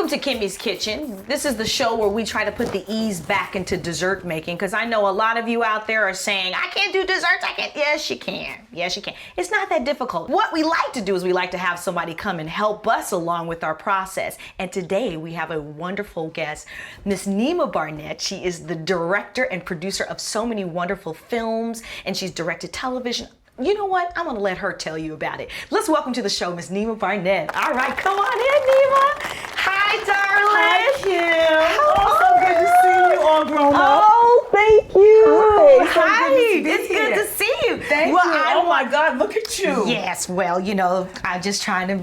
to Kimmie's Kitchen. This is the show where we try to put the ease back into dessert making, because I know a lot of you out there are saying, I can't do desserts, I can't. Yes, you can. Yes, you can. It's not that difficult. What we like to do is we like to have somebody come and help us along with our process. And today we have a wonderful guest, Miss Neema Barnette. She is the director and producer of so many wonderful films, and she's directed television. You know what? I'm gonna let her tell you about it. Let's welcome to the show, Miss Neema Barnette. All right, come on in, Neema. Hi, darling. Hi, Kim. Oh, so good to see you all grown up. Oh, thank you. Hi. It's good to see you. Thank you. Oh my God, look at you. Yes, well, you know, I'm just trying to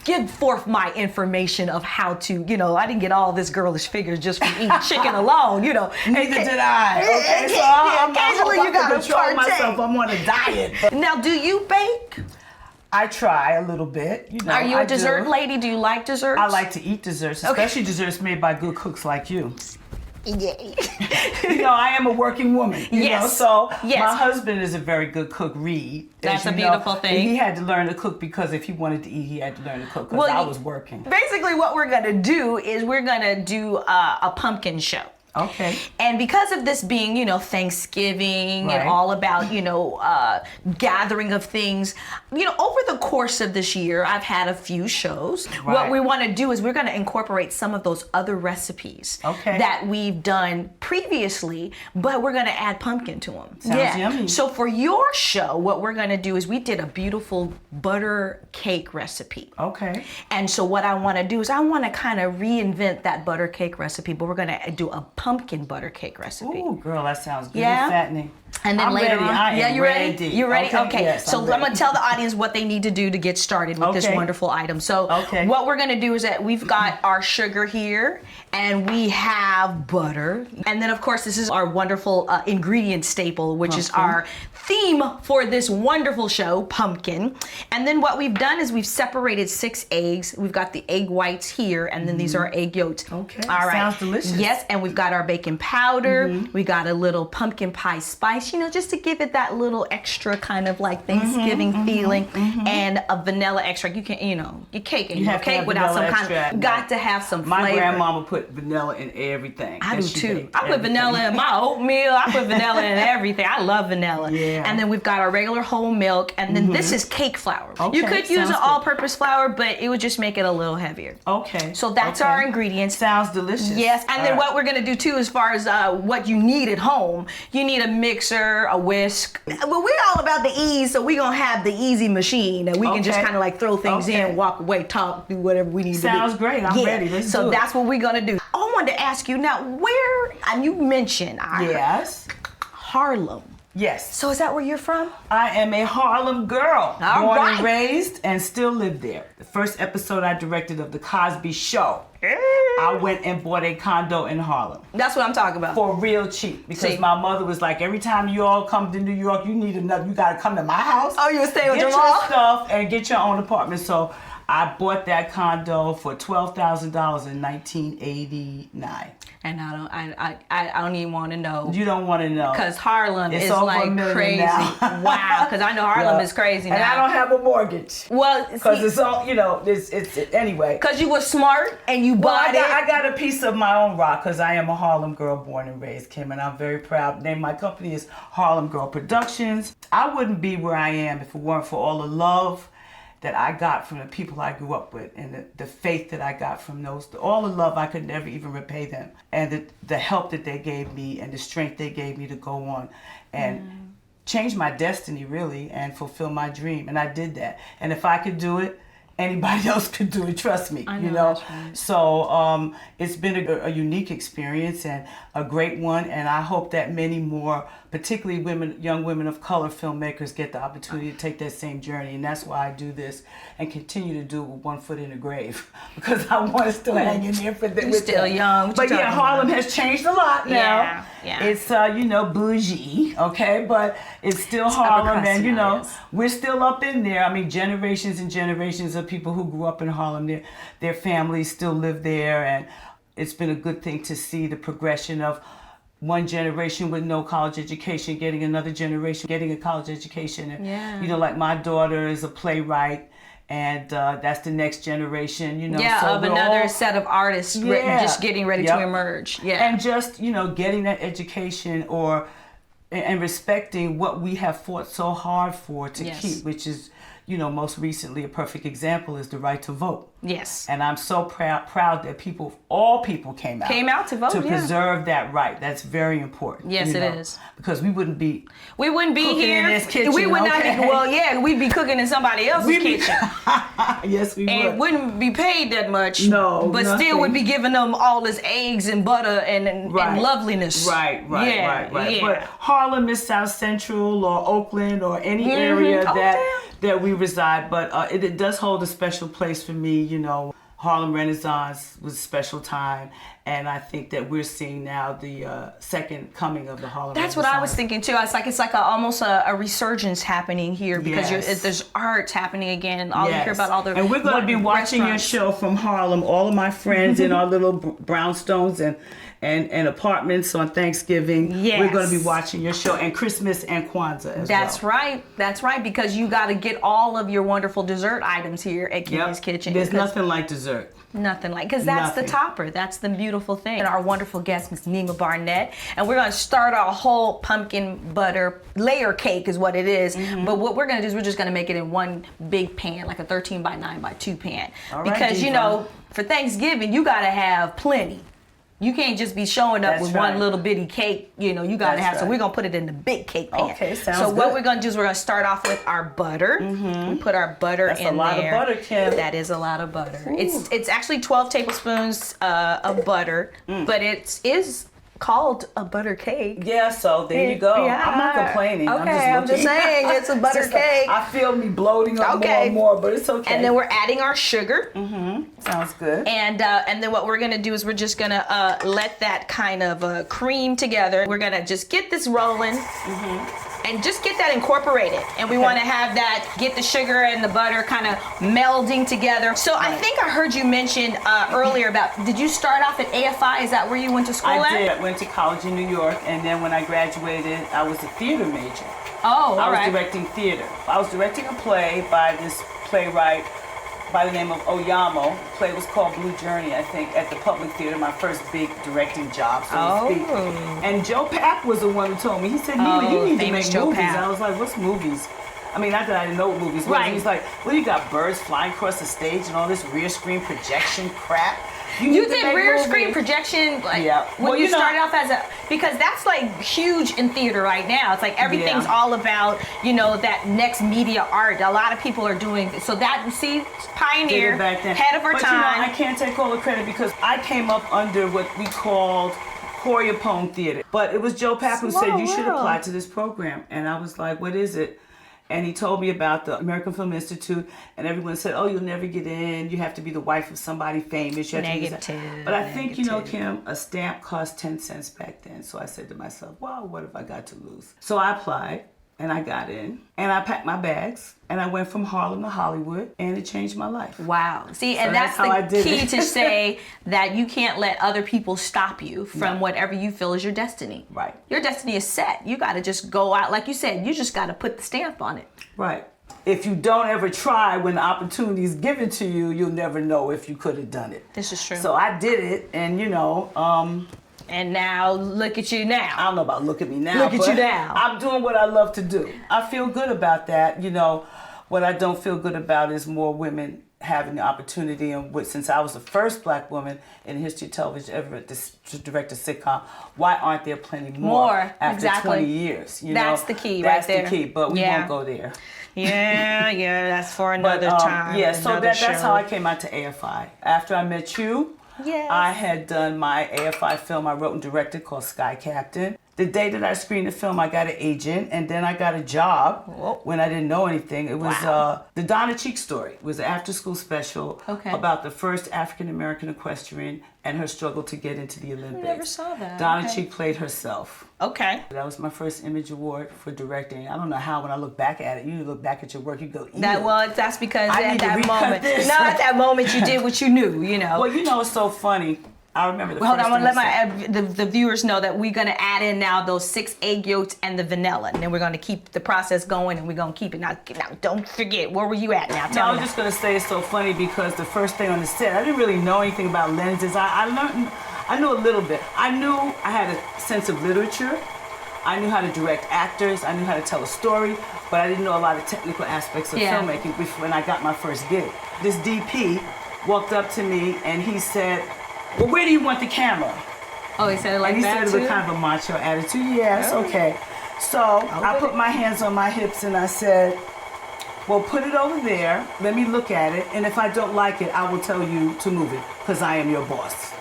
give forth my information of how to, you know, I didn't get all this girlish figures just from eating chicken alone, you know. Neither did I. Okay, so occasionally you gotta control myself. I'm on a diet. Now, do you bake? I try a little bit. You know, are you a dessert lady? Do you like desserts? I like to eat desserts, especially desserts made by good cooks like you. Yay. You know, I am a working woman. You know, so yes. My husband is a very good cook, Reed. That's a beautiful thing. He had to learn to cook because if he wanted to eat, he had to learn to cook because I was working. Basically, what we're gonna do is we're gonna do a pumpkin show. Okay. And because of this being, you know, Thanksgiving and all about, you know, gathering of things, you know, over the course of this year, I've had a few shows. Right. What we want to do is we're going to incorporate some of those other recipes that we've done previously, but we're going to add pumpkin to them. Sounds yummy. So for your show, what we're going to do is we did a beautiful butter cake recipe. Okay. And so what I want to do is I want to kind of reinvent that butter cake recipe, but we're going to do a pumpkin butter cake recipe. Ooh, girl, that sounds good. Yeah. And fattening. And then later on, you ready? You ready? Okay. Yes, so I'm going to tell the audience what they need to do to get started with this wonderful item. So what we're going to do is that we've got our sugar here, and we have butter, and then of course this is our wonderful ingredient staple, which is our theme for this wonderful show, pumpkin. And then what we've done is we've separated 6 eggs. We've got the egg whites here, and then these are egg yolks. Okay. All right. Sounds delicious. Yes, and we've got our baking powder. We got a little pumpkin pie spice, you know, just to give it that little extra kind of like Thanksgiving feeling, and a vanilla extract. You can't, you know, your cake ain't no cake without some kind of, got to have some flavor. My grandmama put vanilla in everything. I do too. I put vanilla in my oatmeal. I put vanilla in everything. I love vanilla. Yeah. And then we've got our regular whole milk, and then this is cake flour. Okay, you could use an all-purpose flour, but it would just make it a little heavier. Okay. So that's our ingredients. Sounds delicious. Yes, and then what we're gonna do too, as far as what you need at home, you need a mixer, a whisk. But we're all about the ease, so we're gonna have the easy machine that we can just kind of like throw things in, walk away, talk, do whatever we need to do. Sounds great. I'm ready. Let's do it. So that's what we're gonna do. I wanted to ask you now, where, and you mentioned Harlem. Yes. So is that where you're from? I am a Harlem girl. All born right. and raised and still live there. The first episode I directed of The Cosby Show, I went and bought a condo in Harlem. That's what I'm talking about. For real cheap. Because my mother was like, every time you all come to New York, you gotta come to my house. Oh, you would stay with your mom? mom? Get your stuff and get your own apartment. So I bought that condo for $12,000 in 1989. And I don't even want to know. You don't want to know. Because Harlem is over like crazy. Wow. Because I know Harlem is crazy now. And I don't have a mortgage. Well, because it's all, you know, it's anyway. Because you were smart and you bought it. I got a piece of my own rock because I am a Harlem girl born and raised, Kim, and I'm very proud. The name of my company is Harlem Girl Productions. I wouldn't be where I am if it weren't for all the love that I got from the people I grew up with, and the faith that I got from those, all the love I could never even repay them, and the help that they gave me and the strength they gave me to go on and change my destiny really and fulfill my dream. And I did that. And if I could do it, anybody else could do it, trust me. I know, you know. that's right. So it's been a unique experience and a great one, and I hope that many more, particularly young women of color filmmakers, get the opportunity to take that same journey. And that's why I do this and continue to do it with one foot in the grave, because I want to still hang in there for them. You're still young. But yeah, Harlem has changed a lot now. Yeah. It's you know, bougie, okay, but it's still Harlem, and you know, we're still up in there. I mean, generations and generations of people who grew up in Harlem, their families still live there, and it's been a good thing to see the progression of one generation with no college education getting another generation getting a college education. And, you know, like my daughter is a playwright, And that's the next generation, you know. Yeah, so of another set of artists just getting ready to emerge. Yeah. And just, you know, getting that education and respecting what we have fought so hard for to keep, which is, you know, most recently a perfect example is the right to vote. Yes. And I'm so proud that all people came out to vote, to preserve that right. That's very important. Yes, it is. Because we wouldn't be here in this kitchen. We would not be, we'd be cooking in somebody else's kitchen. Yes, we would. And wouldn't be paid that much. No, but nothing. Still would be giving them all this eggs and butter and loveliness. Right. Yeah. But Harlem is South Central or Oakland or any area that we reside, but it does hold a special place for me. You know, Harlem Renaissance was a special time, and I think that we're seeing now the second coming of the Harlem Renaissance. That's what I was thinking too. It's like almost a resurgence happening here because there's art happening again. You hear about all the and we're going to be watching your show from Harlem. All of my friends in our little brownstones and apartments on Thanksgiving. Yes. We're going to be watching your show, and Christmas and Kwanzaa as well. That's right, because you got to get all of your wonderful dessert items here at Kimmie's Kitchen. There's nothing like dessert. Nothing like, because that's the topper. That's the beautiful thing. And our wonderful guest, Miss Neema Barnette. And we're going to start our whole pumpkin butter layer cake is what it is. Mm-hmm. But what we're going to do is we're just going to make it in one big pan, like a 13 by 9 by 2 pan. All because, right, you know, for Thanksgiving, you got to have plenty. You can't just be showing up with one little bitty cake. You know, you got to have. So we're going to put it in the big cake pan. Okay, sounds good. So what good. we're going to do is we're going to start off with our butter. Mm-hmm. We put our butter in there. That's a lot of butter, Kim. That is a lot of butter. Ooh. It's actually 12 tablespoons of butter, but it is called a butter cake. Yeah, so there you go. Yeah. I'm not complaining. Okay, I'm just saying it's a butter cake. I feel me bloating up more and more, but it's okay. And then we're adding our sugar. Mm-hmm. Sounds good. And then what we're gonna do is we're just gonna let that kind of cream together. We're gonna just get this rolling. Mm-hmm. And just get that incorporated. And we want to have that, get the sugar and the butter kind of melding together. So I think I heard you mention earlier about, did you start off at AFI? Is that where you went to school at? I did. I went to college in New York, and then when I graduated, I was a theater major. Oh, all right. I was directing theater. I was directing a play by this playwright by the name of Oyamo. The play was called Blue Journey, I think, at the Public Theater, my first big directing job, so to speak. And Joe Papp was the one who told me. He said, Neema, you need to make Joe movies. Papp. I was like, what's movies? I mean, not that I didn't know what movies were. He's like, well, you got birds flying across the stage and all this rear screen projection crap. You did rear screen projection, like when you started off as because that's like huge in theater right now. It's like everything's all about, you know, that next media art. A lot of people are doing so that, see, pioneer, head of our time. You know, I can't take all the credit because I came up under what we called choreopoem theater. But it was Joe Papp who said, you should apply to this program. And I was like, what is it? And he told me about the American Film Institute, and everyone said, oh, you'll never get in. You have to be the wife of somebody famous. You have to But I think, you know, Kim, a stamp cost 10 cents back then. So I said to myself, well, what have I got to lose? So I applied, and I got in, and I packed my bags, and I went from Harlem to Hollywood, and it changed my life. Wow. See, and that's the key to say that you can't let other people stop you from whatever you feel is your destiny. Right. Your destiny is set. You got to just go out. Like you said, you just got to put the stamp on it. Right. If you don't ever try when the opportunity is given to you, you'll never know if you could have done it. This is true. So I did it, and, you know... and now, look at you now. I don't know about look at me now. Look at you now. I'm doing what I love to do. I feel good about that. You know, what I don't feel good about is more women having the opportunity. And since I was the first black woman in the history of television ever to direct a sitcom, why aren't there plenty more after 20 years? You That's know? The key right there. That's the key, but we won't go there. Yeah, that's for another time. Yeah, so that's how I came out to AFI. After I met you, I had done my AFI film I wrote and directed called Sky Captain. The day that I screened the film, I got an agent, and then I got a job when I didn't know anything. It was the Donna Cheek story. It was an after-school special about the first African-American equestrian and her struggle to get into the Olympics. I never saw that. Donna Cheek played herself. Okay. That was my first Image Award for directing. I don't know how when I look back at it, you look back at your work, you go, ew. That's because at that moment, at that moment you did what you knew, you know. Well, you know, it's so funny. I remember the Well, hold first on, I'm thing gonna you let the viewers know that we're gonna add in now those 6 egg yolks and the vanilla, and then we're gonna keep the process going, and we're gonna keep it. Now don't forget, where were you at now? Tell I me. was just gonna say it's so funny because the first thing on the set, I didn't really know anything about lenses. I knew a little bit. I knew I had a sense of literature. I knew how to direct actors. I knew how to tell a story, but I didn't know a lot of technical aspects of filmmaking when I got my first gig. This DP walked up to me and he said, well, where do you want the camera? Oh, he said it like and he that said it with kind of a macho attitude. Yes, okay. So I put my hands on my hips and I said, well, put it over there. Let me look at it. And if I don't like it, I will tell you to move it because I am your boss.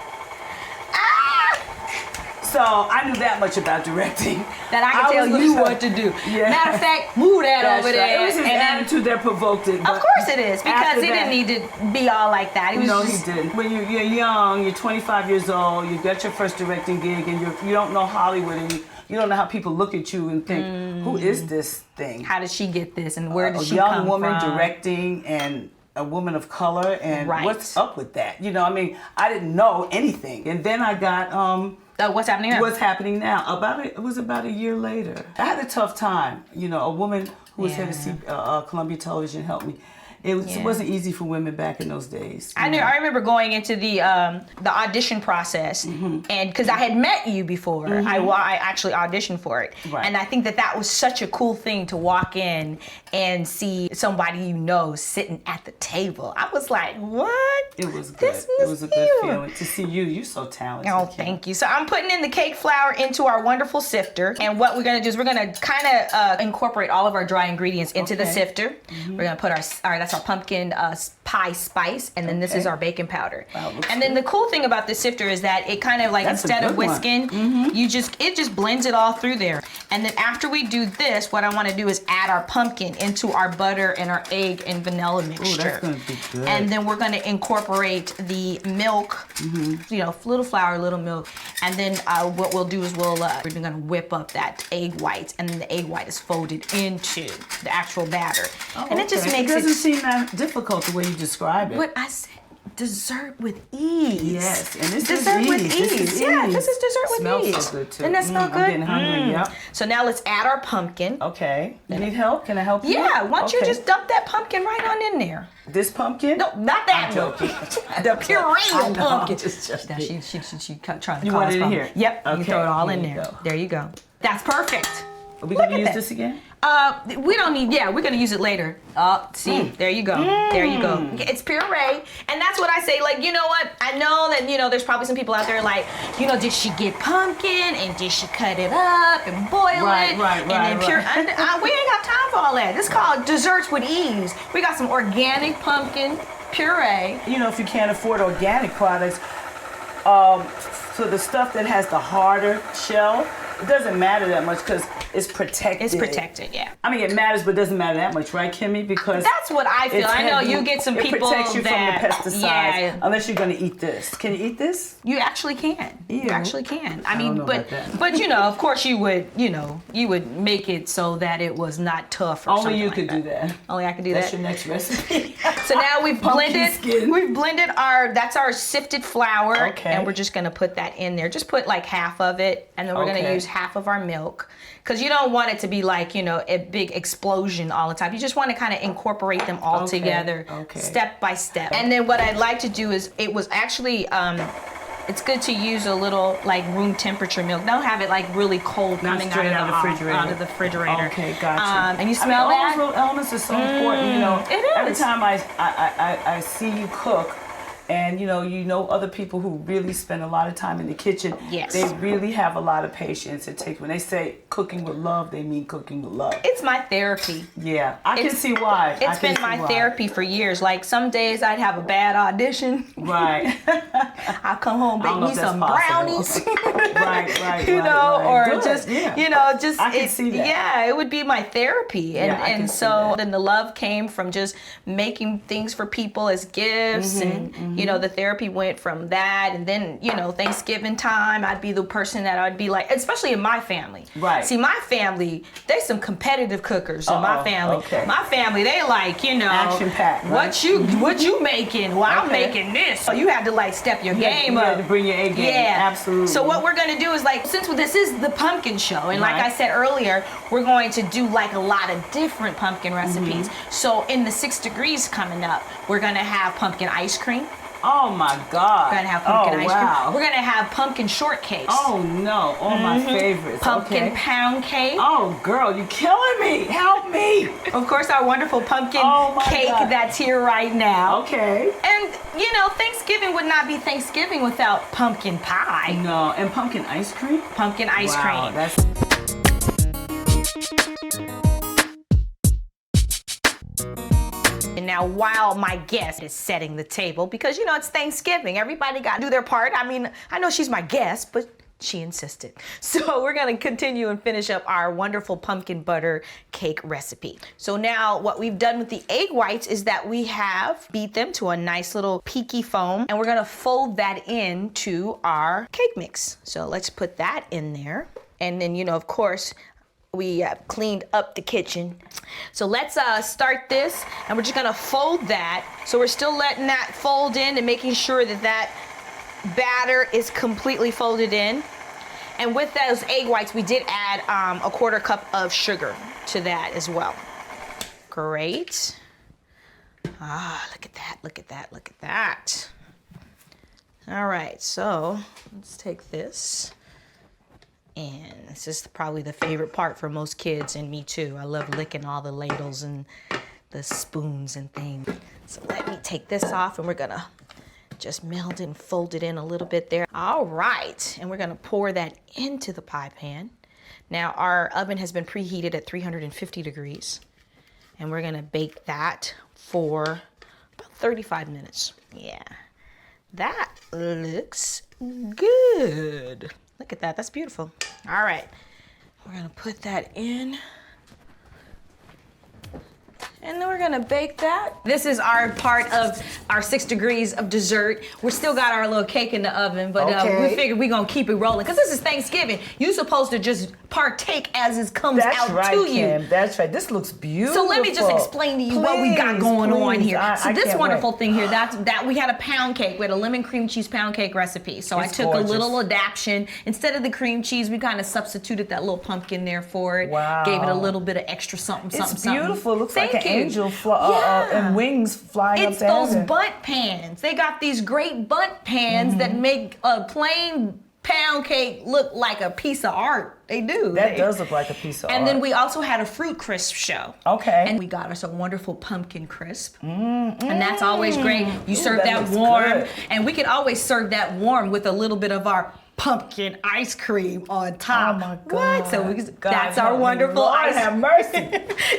So I knew that much about directing. That I can tell you what to do. Yeah. Matter of fact, move that That's over right. there. It was his attitude that provoked it. Of course it is, because after he that- didn't need to be all like that. He was No, just, he didn't. When you're young, you're 25 years old, you got your first directing gig, and you don't know Hollywood, and you don't know how people look at you and think, who is this thing? how did she get this, and where did she come from? A come young woman from? directing and a woman of color, and Right. what's up with that? You know, I mean, I didn't know anything. And then I got What's happening now? What's happening now? It was about a year later. I had a tough time. You know, a woman who was head of Columbia Television helped me. It wasn't easy for women back in those days. I remember going into the audition process, and because I had met you before, I actually auditioned for it, Right. and I think that was such a cool thing to walk in and see somebody you know sitting at the table. I was like, what? It was good. This It was a good you. feeling to see you. You're so talented. Oh, Kim. thank you. So I'm putting in the cake flour into our wonderful sifter. And what we're going to do is we're going to kind of incorporate all of our dry ingredients into the sifter. We're going to put that's our pumpkin pie spice. And then this is our baking powder. Wow, looks and then the cool thing about this sifter is that it kind of like, That's a instead of good one. whisking, it just blends it all through there. And then after we do this, what I want to do is add our pumpkin into our butter and our egg and vanilla mixture. that's going to be good. And then we're going to incorporate the milk, little flour, little milk. And then what we'll do is we're going to whip up that egg white, and then the egg white is folded into the actual batter. Oh, and it just okay. makes It doesn't seem that difficult the way you describe it. But I said dessert with ease. Yes, and this dessert is with ease. ease. This is Yeah, ease. this is dessert with Smells ease. so good too. Doesn't that smell good? I'm getting hungry. Yep. So now let's add our pumpkin. Okay. You need help? Can I help you? Yeah, why don't you Okay. just dump that pumpkin right on in there? This pumpkin? No, not that I'm one. joking. The puree of pumpkin. Just Now she trying to You call want us it in from- here? Yep. You Okay, can throw it all here in you there. go. There you go. That's perfect. Are we Look going to at use that. this again? We don't need, we're going to use it later. See, there you go. There you go. It's puree. And that's what I say, like, you know what? I know that, there's probably some people out there like, did she get pumpkin and did she cut it up and boil it? Right, and then pure, we ain't got time for all that. This is called desserts with ease. We got some organic pumpkin puree. If you can't afford organic products, so the stuff that has the harder shell, it doesn't matter that much because it's protected. It's protected, yeah. I mean, it matters, but it doesn't matter that much, right, Kimmie? Because That's what I feel. it's I know heavy. you get some it people protects you that from the pesticides, yeah, unless you're going to eat this. Can you eat this? you actually can. Ew. You actually can. I don't mean, know about that. but of course you would make it so that it was not tough or Only something you like could that. do that. Only I could do That's that. your next recipe. So now we've blended skin. that's our sifted flour, Okay. and we're just gonna put that in there. Just put like half of it, and then we're gonna Okay. use half of our milk. Because you don't want it to be like, a big explosion all the time. You just want to kind of incorporate them all Okay, together, okay. step by step. And then what I'd like to do is, it was actually, it's good to use a little like room temperature milk. Don't have it like really cold Not coming out straight of out of the refrigerator. Out of the refrigerator. Okay, gotcha. And you smell all that? those little elements are so important. it Every is. time I see you cook, and other people who really spend a lot of time in the kitchen. Yes. They really have a lot of patience. When they say cooking with love, they mean cooking with love. It's my therapy. Yeah, I can see why. It's been my therapy for years. Like some days I'd have a bad audition. Right. I'll come home, I don't bake know me if that's some possible. brownies. Right. You know, or Good. just, yeah. you know, just I can see that. Yeah, it would be my therapy. And Yeah, I can and see so that. then the love came from just making things for people as gifts, and you know, the therapy went from that. And then, you know, Thanksgiving time, I'd be the person that I'd be like, especially in my family. Right. See, my family, there's some competitive cookers in my family. Okay. My family, they like, you know, action-packed, right? what you making? Well, I'm Okay. making this. So you had to like step your game You up. had to bring your A game. Yeah, Absolutely. So what we're gonna do is like, since this is the pumpkin show, and like Right. I said earlier, we're going to do like a lot of different pumpkin recipes. So in the 6 degrees coming up, we're gonna have pumpkin ice cream. Oh my God. We're gonna have pumpkin ice wow. cream. We're gonna have pumpkin shortcakes. Oh no, all my favorites. Pumpkin okay. pound cake. Oh girl, you killing me. Help me. Of course, our wonderful pumpkin Oh, my cake God. that's here right now. Okay. And you know, Thanksgiving would not be Thanksgiving without pumpkin pie. No, and pumpkin ice cream? Pumpkin ice Wow, cream. that's And now, while my guest is setting the table, because you know it's Thanksgiving, everybody got to do their part. I mean, I know she's my guest, but she insisted. So we're gonna continue and finish up our wonderful pumpkin butter cake recipe. So now what we've done with the egg whites is that we have beat them to a nice little peaky foam, and we're gonna fold that into our cake mix. So let's put that in there. And then, you know, of course, we have cleaned up the kitchen. So let's start this, and we're just gonna fold that. So we're still letting that fold in and making sure that that batter is completely folded in. And with those egg whites, we did add a 1/4 cup of sugar to that as well. Great. Ah, look at that, look at that, look at that. All right, so let's take this. And this is probably the favorite part for most kids, and me too. I love licking all the ladles and the spoons and things. So let me take this off, and we're gonna just meld and fold it in a little bit there. All right, and we're gonna pour that into the pie pan. Now our oven has been preheated at 350 degrees, and we're gonna bake that for about 35 minutes. Yeah, that looks good. Look at that, that's beautiful. All right, we're gonna put that in. And then we're gonna bake that. This is our part of our 6 degrees of dessert. We still got our little cake in the oven, but we figured we're gonna keep it rolling. Cause this is Thanksgiving. You're supposed to just partake as it comes out to you. Kim. That's right. This looks beautiful. So let me just explain to you what we got going on here. So this can't wonderful wait. thing here, that we had a pound cake. We had a lemon cream cheese pound cake recipe. So It's I took gorgeous. a little adaptation. Instead of the cream cheese, we kind of substituted that little pumpkin there for it. Wow. Gave it a little bit of extra something, something, It's beautiful. something. Looks Thank like an you. angel Yeah. and wings flying It's up to those heaven. bunt pans. They got these great bunt pans that make a plain pound cake look like a piece of art. They do. That does look like a piece of art. And then we also had a fruit crisp show. Okay. And we got us a wonderful pumpkin crisp. And that's always great. You serve that that looks warm. good. And we could always serve that warm with a little bit of our pumpkin ice cream on top. Oh my God. What? So that's our help me. wonderful Lord ice have mercy.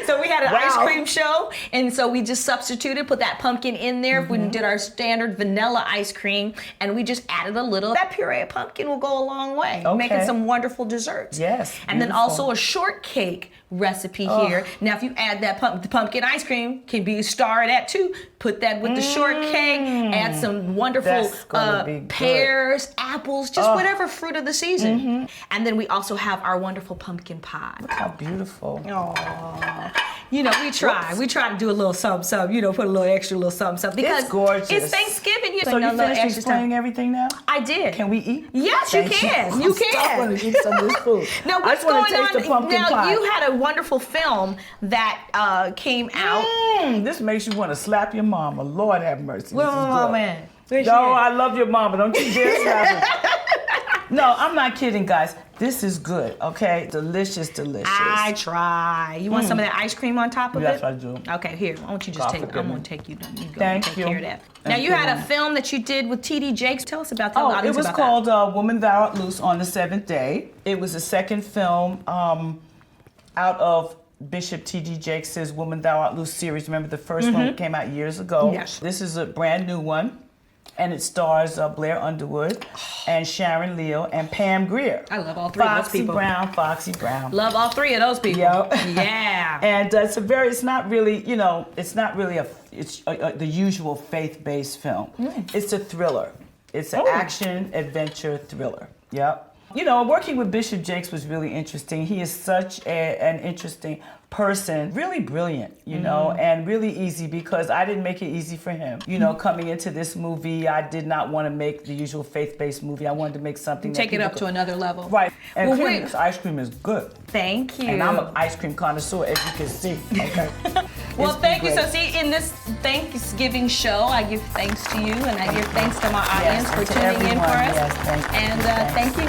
So we had an Wow. ice cream show, and so we just substituted, put that pumpkin in there. We did our standard vanilla ice cream, and we just added a little. That puree of pumpkin will go a long way, Okay. making some wonderful desserts. Yes, And then beautiful. also a shortcake recipe here. Now, if you add that the pumpkin ice cream, can be a star of that too. Put that with the shortcake. Add some wonderful That's gonna be good. pears, apples, just whatever fruit of the season. And then we also have our wonderful pumpkin pie. How beautiful. Aww. You know, we try. We try to do a little something, you know, put a little extra little something. Because It's gorgeous. it's Thanksgiving. So you finished explaining everything now? I did. Can we eat? Yes, Thank you can. I'm You still can. gonna eat some of this food. Now, I what's just wanna going taste on? the pumpkin Now, pie. you had a wonderful film that came out. This makes you want to slap your mama. Lord have mercy. Where This is my good. mama at? Where she No, at? I love your mama. Don't you dare slap her. No, I'm not kidding, guys. This is good, okay? Delicious, delicious. I try. You want some of that ice cream on top of Yes, it? I do. Okay, here. Why don't you just God take it? forgive I'm me. going to take you. You go Thank take you. care of that. Thank Now, you you. had a film that you did with T.D. Jakes. Tell us about that. Oh, it was called Woman Thou Art Loose on the Seventh Day. It was the second film out of Bishop T.D. Jakes' Woman Thou Art Loose series. Remember the first one came out years ago? Yes. This is a brand new one. And it stars Blair Underwood and Sharon Leal and Pam Grier. I love all three of those people. Foxy Brown. Love all three of those people. Yep. Yeah. And it's not really the usual faith-based film. It's a thriller. It's an action adventure thriller. Yep. Working with Bishop Jakes was really interesting. He is such an interesting person, really brilliant, and really easy, because I didn't make it easy for him. Coming into this movie, I did not want to make the usual faith-based movie. I wanted to make something Take it up to another level. Right. And Kimmie's ice cream is good. Thank you. And I'm an ice cream connoisseur, as you can see. Okay. Well, thank you. So see, in this Thanksgiving show, I give thanks to you, and I give thanks to my audience for tuning in for us. Yes, thank you. And thank you.